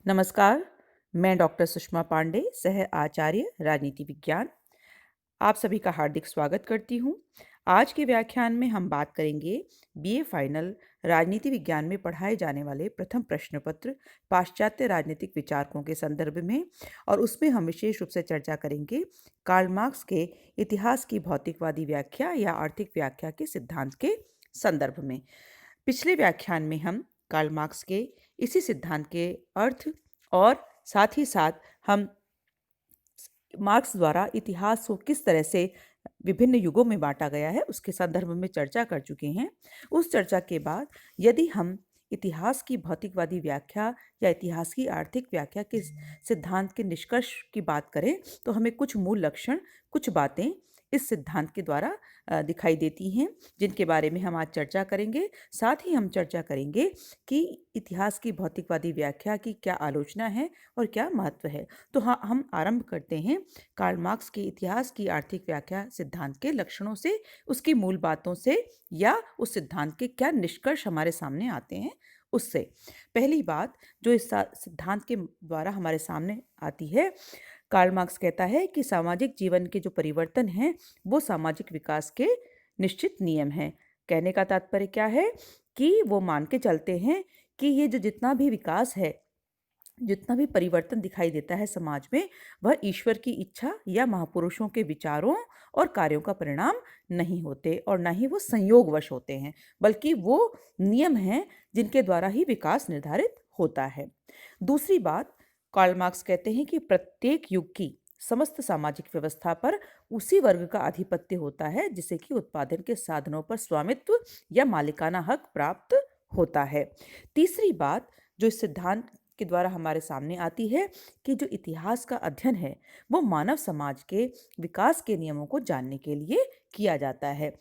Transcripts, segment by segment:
नमस्कार, मैं डॉक्टर सुषमा पांडे, सह आचार्य राजनीति विज्ञान, आप सभी का हार्दिक स्वागत करती हूँ। आज के व्याख्यान में हम बात करेंगे बीए फाइनल राजनीति विज्ञान में पढ़ाए जाने वाले प्रथम प्रश्न पत्र पाश्चात्य राजनीतिक विचारकों के संदर्भ में, और उसमें हम विशेष रूप से चर्चा करेंगे कार्ल मार्क्स के इतिहास की भौतिकवादी व्याख्या या आर्थिक व्याख्या के सिद्धांत के संदर्भ में। पिछले व्याख्यान में हम कार्ल मार्क्स के इसी सिद्धांत के अर्थ और साथ ही साथ हम मार्क्स द्वारा इतिहास को किस तरह से विभिन्न युगों में बांटा गया है उसके संदर्भ में चर्चा कर चुके हैं। उस चर्चा के बाद यदि हम इतिहास की भौतिकवादी व्याख्या या इतिहास की आर्थिक व्याख्या के सिद्धांत के निष्कर्ष की बात करें तो हमें कुछ मूल लक्षण, कुछ बातें इस सिद्धांत के द्वारा दिखाई देती हैं, जिनके बारे में हम आज चर्चा करेंगे। साथ ही हम चर्चा करेंगे कि इतिहास की भौतिकवादी व्याख्या की क्या आलोचना है और क्या महत्व है। तो हाँ, हम आरंभ करते हैं कार्ल मार्क्स के इतिहास की आर्थिक व्याख्या सिद्धांत के लक्षणों से, उसकी मूल बातों से, या उस सिद्धांत के क्या निष्कर्ष हमारे सामने आते हैं उससे। पहली बात जो इस सिद्धांत के द्वारा हमारे सामने आती है, कार्ल मार्क्स कहता है कि सामाजिक जीवन के जो परिवर्तन हैं वो सामाजिक विकास के निश्चित नियम हैं। कहने का तात्पर्य क्या है कि वो मान के चलते हैं कि ये जो जितना भी विकास है, जितना भी परिवर्तन दिखाई देता है समाज में, वह ईश्वर की इच्छा या महापुरुषों के विचारों और कार्यों का परिणाम नहीं होते और ना ही वो संयोगवश होते हैं, बल्कि वो नियम हैं जिनके द्वारा ही विकास निर्धारित होता है। दूसरी बात, कार्ल मार्क्स कहते हैं कि प्रत्येक युग की समस्त सामाजिक व्यवस्था पर उसी वर्ग का आधिपत्य होता है जिसे कि उत्पादन के साधनों पर स्वामित्व या मालिकाना हक प्राप्त होता है। तीसरी बात जो इस सिद्धांत के द्वारा हमारे सामने आती है कि जो इतिहास का अध्ययन है वो मानव समाज के विकास के नियमों को जानने के लिए किया जाता है।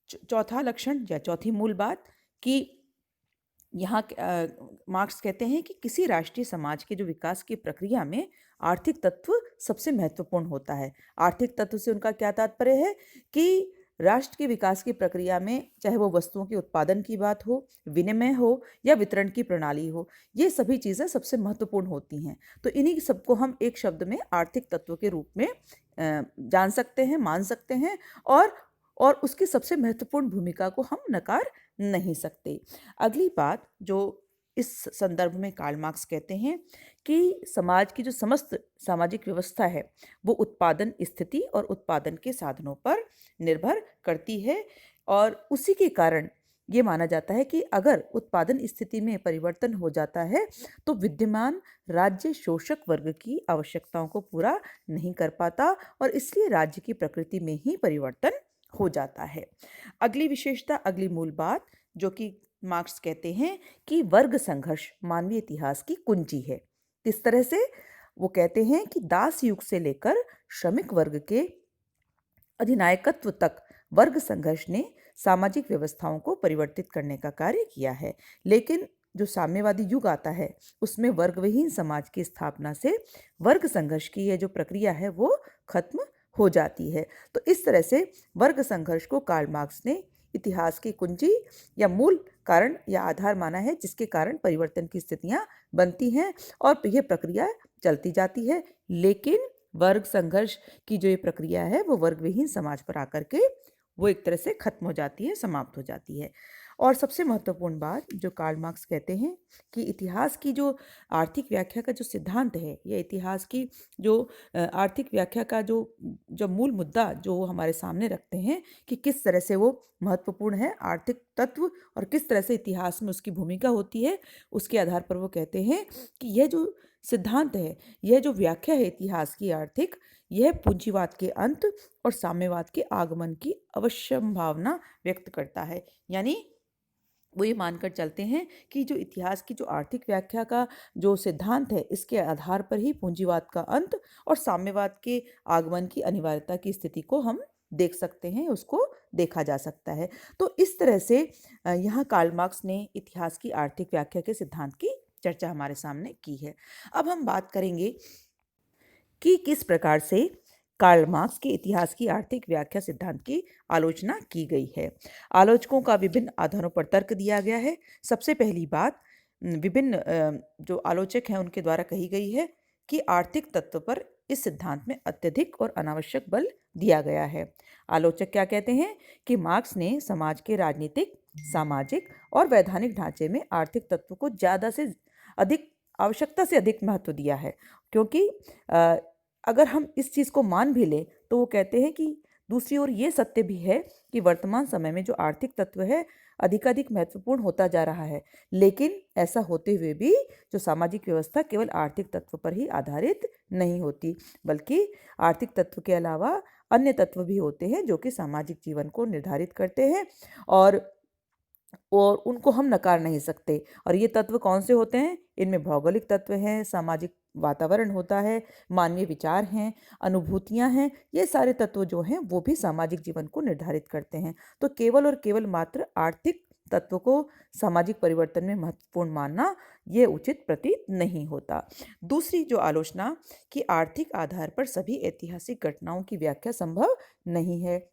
चौथा लक्षण या चौथी मूल बात कि यहाँ मार्क्स कहते हैं कि किसी राष्ट्रीय समाज के जो विकास की प्रक्रिया में आर्थिक तत्व सबसे महत्वपूर्ण होता है। आर्थिक तत्व से उनका क्या तात्पर्य है कि राष्ट्र के विकास की प्रक्रिया में चाहे वो वस्तुओं के उत्पादन की बात हो, विनिमय हो या वितरण की प्रणाली हो, ये सभी चीज़ें सबसे महत्वपूर्ण होती हैं। तो इन्हीं सबको हम एक शब्द में आर्थिक तत्व के रूप में जान सकते हैं, मान सकते हैं, और उसकी सबसे महत्वपूर्ण भूमिका को हम नकार नहीं सकते। अगली बात जो इस संदर्भ में कार्ल मार्क्स कहते हैं कि समाज की जो समस्त सामाजिक व्यवस्था है वो उत्पादन स्थिति और उत्पादन के साधनों पर निर्भर करती है, और उसी के कारण ये माना जाता है कि अगर उत्पादन स्थिति में परिवर्तन हो जाता है तो विद्यमान राज्य शोषक वर्ग की आवश्यकताओं को पूरा नहीं कर पाता और इसलिए राज्य की प्रकृति में ही परिवर्तन हो जाता है। अगली विशेषता, अगली मूल बात जो कि मार्क्स कहते हैं कि वर्ग संघर्ष मानवीय इतिहास की कुंजी है। इस तरह से वो कहते हैं कि दास युग से लेकर श्रमिक वर्ग के अधिनायकत्व तक वर्ग संघर्ष ने सामाजिक व्यवस्थाओं को परिवर्तित करने का कार्य किया है, लेकिन जो साम्यवादी युग आता है उसमें वर्गविहीन समाज की स्थापना से वर्ग संघर्ष की यह जो प्रक्रिया है वो खत्म हो जाती है। तो इस तरह से वर्ग संघर्ष को कार्ल मार्क्स ने इतिहास की कुंजी या मूल कारण या आधार माना है जिसके कारण परिवर्तन की स्थितियां बनती हैं और यह प्रक्रिया चलती जाती है, लेकिन वर्ग संघर्ष की जो ये प्रक्रिया है वो वर्गविहीन समाज पर आकर के वो एक तरह से खत्म हो जाती है, समाप्त हो जाती है। और सबसे महत्वपूर्ण बात जो कार्ल मार्क्स कहते हैं कि इतिहास की जो आर्थिक व्याख्या का जो सिद्धांत है या इतिहास की जो आर्थिक व्याख्या का जो मूल मुद्दा जो वो हमारे सामने रखते हैं कि किस तरह से वो महत्वपूर्ण है आर्थिक तत्व और किस तरह से इतिहास में उसकी भूमिका होती है, उसके आधार पर वो कहते हैं कि यह जो सिद्धांत है, यह जो व्याख्या है इतिहास की आर्थिक, यह पूंजीवाद के अंत और साम्यवाद के आगमन की अवश्य भावना व्यक्त करता है। यानी वो ये मानकर चलते हैं कि जो इतिहास की जो आर्थिक व्याख्या का जो सिद्धांत है इसके आधार पर ही पूंजीवाद का अंत और साम्यवाद के आगमन की अनिवार्यता की स्थिति को हम देख सकते हैं, उसको देखा जा सकता है। तो इस तरह से यहाँ कार्ल मार्क्स ने इतिहास की आर्थिक व्याख्या के सिद्धांत की चर्चा हमारे सामने की है। अब हम बात करेंगे कि किस प्रकार से कार्ल मार्क्स के इतिहास की आर्थिक व्याख्या सिद्धांत की आलोचना की गई है। आलोचकों का विभिन्न आधारों पर तर्क दिया गया है। सबसे पहली बात, विभिन्न जो आलोचक हैं उनके द्वारा कही गई है कि आर्थिक तत्व पर इस सिद्धांत में अत्यधिक और अनावश्यक बल दिया गया है। आलोचक क्या कहते हैं कि मार्क्स ने समाज के राजनीतिक, सामाजिक और वैधानिक ढांचे में आर्थिक तत्व को ज़्यादा से अधिक, आवश्यकता से अधिक महत्व दिया है, क्योंकि अगर हम इस चीज़ को मान भी लें तो वो कहते हैं कि दूसरी ओर ये सत्य भी है कि वर्तमान समय में जो आर्थिक तत्व है अधिकाधिक महत्वपूर्ण होता जा रहा है, लेकिन ऐसा होते हुए भी जो सामाजिक व्यवस्था केवल आर्थिक तत्व पर ही आधारित नहीं होती, बल्कि आर्थिक तत्व के अलावा अन्य तत्व भी होते हैं जो कि सामाजिक जीवन को निर्धारित करते हैं और उनको हम नकार नहीं सकते। और ये तत्व कौन से होते हैं? इनमें भौगोलिक तत्व हैं, सामाजिक वातावरण होता है, मानवीय विचार हैं, अनुभूतियाँ हैं। ये सारे तत्व जो हैं वो भी सामाजिक जीवन को निर्धारित करते हैं। तो केवल और केवल मात्र आर्थिक तत्व को सामाजिक परिवर्तन में महत्वपूर्ण मानना ये उचित प्रतीत नहीं होता। दूसरी जो आलोचना कि आर्थिक आधार पर सभी ऐतिहासिक घटनाओं की व्याख्या संभव नहीं है,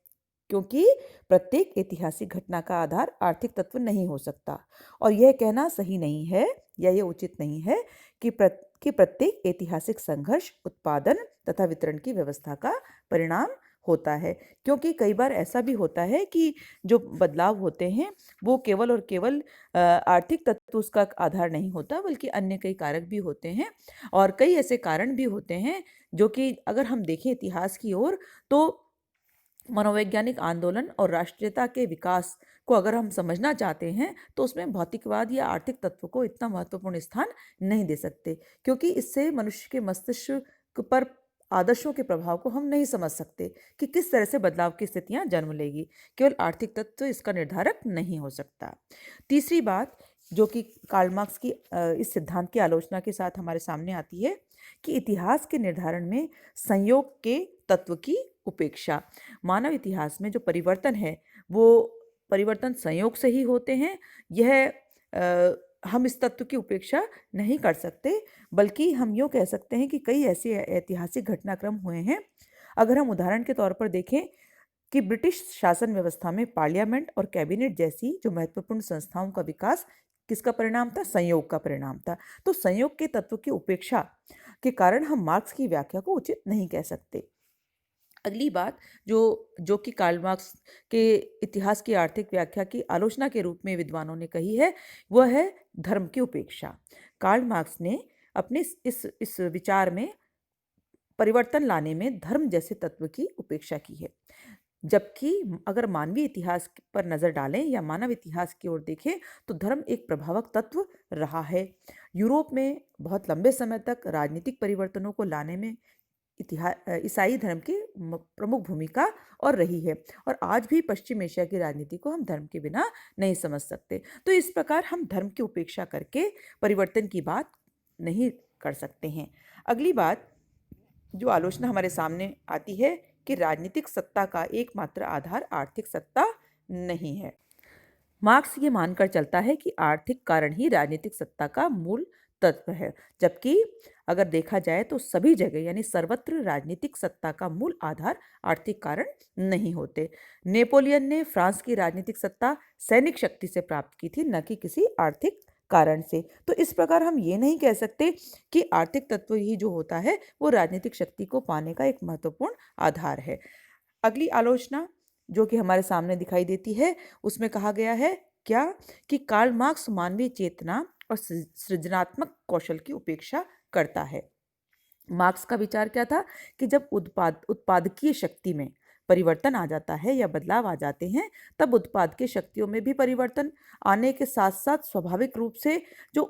क्योंकि प्रत्येक ऐतिहासिक घटना का आधार आर्थिक तत्व नहीं हो सकता, और यह कहना सही नहीं है या ये उचित नहीं है कि प्रत्येक ऐतिहासिक संघर्ष उत्पादन तथा वितरण की व्यवस्था का परिणाम होता है, क्योंकि कई बार ऐसा भी होता है कि जो बदलाव होते हैं वो केवल और केवल आर्थिक तत्व उसका आधार नहीं होता, बल्कि अन्य कई कारक भी होते हैं। और कई ऐसे कारण भी होते हैं जो कि अगर हम देखें इतिहास की ओर, तो मनोवैज्ञानिक आंदोलन और राष्ट्रीयता के विकास को अगर हम समझना चाहते हैं तो उसमें भौतिकवाद या आर्थिक तत्व को इतना महत्वपूर्ण स्थान नहीं दे सकते, क्योंकि इससे मनुष्य के मस्तिष्क पर आदर्शों के प्रभाव को हम नहीं समझ सकते कि किस तरह से बदलाव की स्थितियां जन्म लेगी। केवल आर्थिक तत्व इसका निर्धारक नहीं हो सकता। तीसरी बात जो कि कार्ल मार्क्स की इस सिद्धांत की आलोचना के साथ हमारे सामने आती है कि इतिहास के निर्धारण में संयोग के तत्व की उपेक्षा। मानव इतिहास में जो परिवर्तन है वो परिवर्तन संयोग से ही होते हैं। हम इस तत्व की उपेक्षा नहीं कर सकते, बल्कि हम यूँ कह सकते हैं कि कई ऐसे ऐतिहासिक घटनाक्रम हुए हैं। अगर हम उदाहरण के तौर पर देखें कि ब्रिटिश शासन व्यवस्था में पार्लियामेंट और कैबिनेट जैसी जो महत्वपूर्ण संस्थाओं का विकास किसका परिणाम था? संयोग का परिणाम था। तो संयोग के तत्व की उपेक्षा के कारण हम मार्क्स की व्याख्या को उचित नहीं कह सकते। अगली बात जो जो कि कार्ल मार्क्स के इतिहास की आर्थिक व्याख्या की आलोचना के रूप में विद्वानों ने कही है, वह है धर्म की उपेक्षा। कार्ल मार्क्स ने अपने इस विचार में परिवर्तन लाने में धर्म जैसे तत्व की उपेक्षा की है, जबकि अगर मानवीय इतिहास पर नज़र डालें या मानव इतिहास की ओर देखें तो धर्म एक प्रभावक तत्व रहा है। यूरोप में बहुत लंबे समय तक राजनीतिक परिवर्तनों को लाने में ईसाई धर्म की प्रमुख भूमिका और रही है, और आज भी पश्चिम एशिया की राजनीति को हम धर्म के बिना नहीं समझ सकते। तो इस प्रकार हम धर्म की उपेक्षा करके परिवर्तन की बात नहीं कर सकते हैं। अगली बात जो आलोचना हमारे सामने आती है कि राजनीतिक सत्ता का एकमात्र आधार आर्थिक सत्ता नहीं है। मार्क्स ये मानकर चलता है कि आर्थिक कारण ही राजनीतिक सत्ता का मूल तत्व है, जबकि अगर देखा जाए तो सभी जगह यानी सर्वत्र राजनीतिक सत्ता का मूल आधार आर्थिक कारण नहीं होते। नेपोलियन ने फ्रांस की राजनीतिक सत्ता सैनिक शक्ति से प्राप्त की थी, न कि किसी आर्थिक कारण से। तो इस प्रकार हम ये नहीं कह सकते कि आर्थिक तत्व ही जो होता है वो राजनीतिक शक्ति को पाने का एक महत्वपूर्ण आधार है। अगली आलोचना जो कि हमारे सामने दिखाई देती है उसमें कहा गया है क्या कि कार्ल मार्क्स मानवीय चेतना और सृजनात्मक कौशल की उपेक्षा करता है। मार्क्स का विचार क्या था कि जब उत्पादकीय शक्ति में परिवर्तन आ जाता है या बदलाव आ जाते हैं, तब उत्पादकीय शक्तियों में भी परिवर्तन आने के साथ साथ स्वाभाविक रूप से जो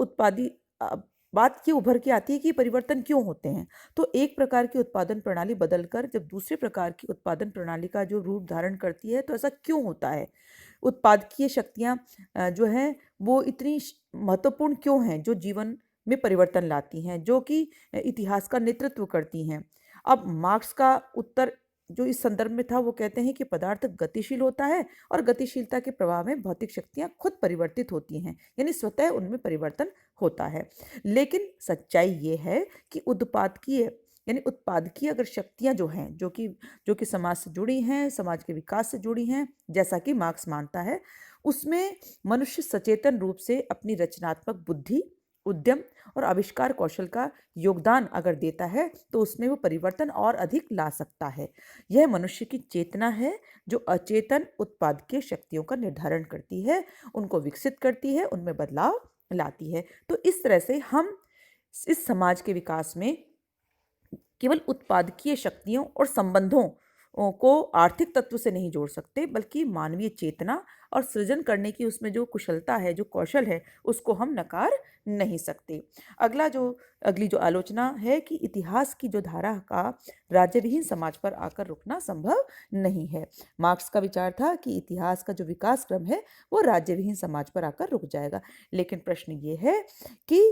बात की उभर के आती है कि परिवर्तन क्यों होते हैं। तो एक प्रकार की उत्पादन प्रणाली बदलकर जब दूसरे प्रकार की उत्पादन प्रणाली का जो रूप धारण करती है, तो ऐसा क्यों होता है? उत्पादकीय शक्तियाँ जो हैं वो इतनी महत्वपूर्ण क्यों हैं, जो जीवन में परिवर्तन लाती हैं, जो कि इतिहास का नेतृत्व करती हैं। अब मार्क्स का उत्तर जो इस संदर्भ में था वो कहते हैं कि पदार्थ गतिशील होता है और गतिशीलता के प्रभाव में भौतिक शक्तियाँ खुद परिवर्तित होती हैं, यानी स्वतः उनमें परिवर्तन होता है। लेकिन सच्चाई ये है कि उत्पादकीय अगर शक्तियाँ जो हैं जो कि समाज से जुड़ी हैं, समाज के विकास से जुड़ी हैं, जैसा कि मार्क्स मानता है, उसमें मनुष्य सचेतन रूप से अपनी रचनात्मक बुद्धि, उद्यम और आविष्कार कौशल का योगदान अगर देता है तो उसमें वो परिवर्तन और अधिक ला सकता है। यह मनुष्य की चेतना है जो अचेतन उत्पादकीय शक्तियों का निर्धारण करती है, उनको विकसित करती है, उनमें बदलाव लाती है। तो इस तरह से हम इस समाज के विकास में केवल उत्पादकीय शक्तियों और संबंधों को आर्थिक तत्व से नहीं जोड़ सकते, बल्कि मानवीय चेतना और सृजन करने की उसमें जो कुशलता है, जो कौशल है, उसको हम नकार नहीं सकते। अगली जो आलोचना है कि इतिहास की जो धारा का राज्यविहीन समाज पर आकर रुकना संभव नहीं है। मार्क्स का विचार था कि इतिहास का जो विकास क्रम है वो राज्यविहीन समाज पर आकर रुक जाएगा। लेकिन प्रश्न ये है कि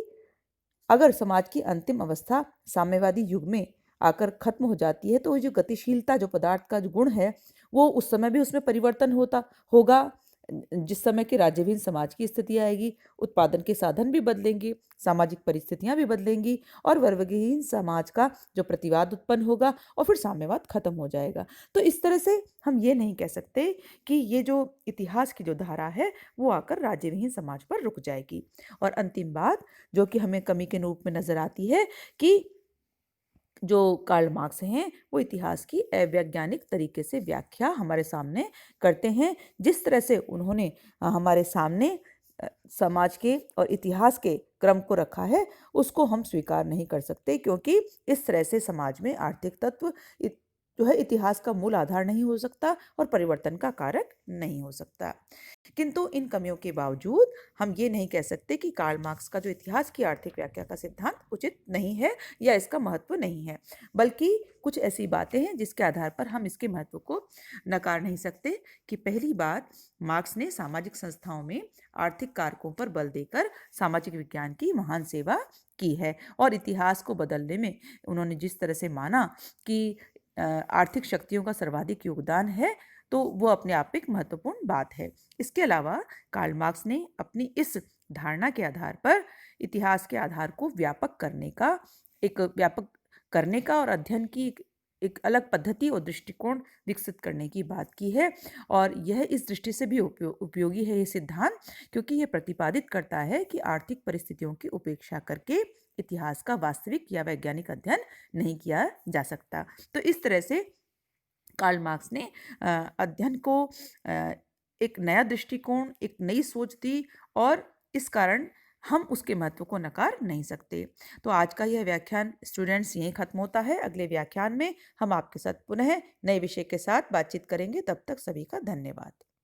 अगर समाज की अंतिम अवस्था साम्यवादी युग में आकर खत्म हो जाती है, तो वो जो गतिशीलता, जो पदार्थ का जो गुण है, वो उस समय भी उसमें परिवर्तन होता होगा। जिस समय के राज्यहीन समाज की स्थिति आएगी, उत्पादन के साधन भी बदलेंगे, सामाजिक परिस्थितियां भी बदलेंगी और वर्गहीन समाज का जो प्रतिवाद उत्पन्न होगा और फिर साम्यवाद खत्म हो जाएगा। तो इस तरह से हम ये नहीं कह सकते कि ये जो इतिहास की जो धारा है वो आकर राज्यहीन समाज पर रुक जाएगी। और अंतिम बात जो कि हमें कमी के रूप में नजर आती है कि जो कार्ल मार्क्स हैं वो इतिहास की अवैज्ञानिक तरीके से व्याख्या हमारे सामने करते हैं। जिस तरह से उन्होंने हमारे सामने समाज के और इतिहास के क्रम को रखा है, उसको हम स्वीकार नहीं कर सकते, क्योंकि इस तरह से समाज में आर्थिक तत्व जो है इतिहास का मूल आधार नहीं हो सकता और परिवर्तन का कारक नहीं हो सकता। किंतु इन कमियों के बावजूद हम ये नहीं कह सकते कि कार्ल मार्क्स का जो इतिहास की आर्थिक व्याख्या का सिद्धांत उचित नहीं है या इसका महत्व नहीं है, बल्कि कुछ ऐसी बातें हैं जिसके आधार पर हम इसके महत्व को नकार नहीं सकते। कि पहली बात, मार्क्स ने सामाजिक संस्थाओं में आर्थिक कारकों पर बल देकर सामाजिक विज्ञान की महान सेवा की है और इतिहास को बदलने में उन्होंने जिस तरह से माना कि आर्थिक शक्तियों का सर्वाधिक योगदान है, तो वो अपने आप एक महत्वपूर्ण बात है। इसके अलावा कार्ल मार्क्स ने अपनी इस धारणा के आधार पर इतिहास के आधार को व्यापक करने का और अध्ययन की एक अलग पद्धति और दृष्टिकोण विकसित करने की बात की है। और यह इस दृष्टि से भी उपयोगी है ये सिद्धांत, क्योंकि यह प्रतिपादित करता है कि आर्थिक परिस्थितियों की उपेक्षा करके इतिहास का वास्तविक या वैज्ञानिक अध्ययन नहीं किया जा सकता। तो इस तरह से कार्ल मार्क्स ने अध्ययन को एक नया दृष्टिकोण, एक नई सोच दी और इस कारण हम उसके महत्व को नकार नहीं सकते। तो आज का यह व्याख्यान स्टूडेंट्स यहीं खत्म होता है। अगले व्याख्यान में हम आपके साथ पुनः नए विषय के साथ बातचीत करेंगे। तब तक सभी का धन्यवाद।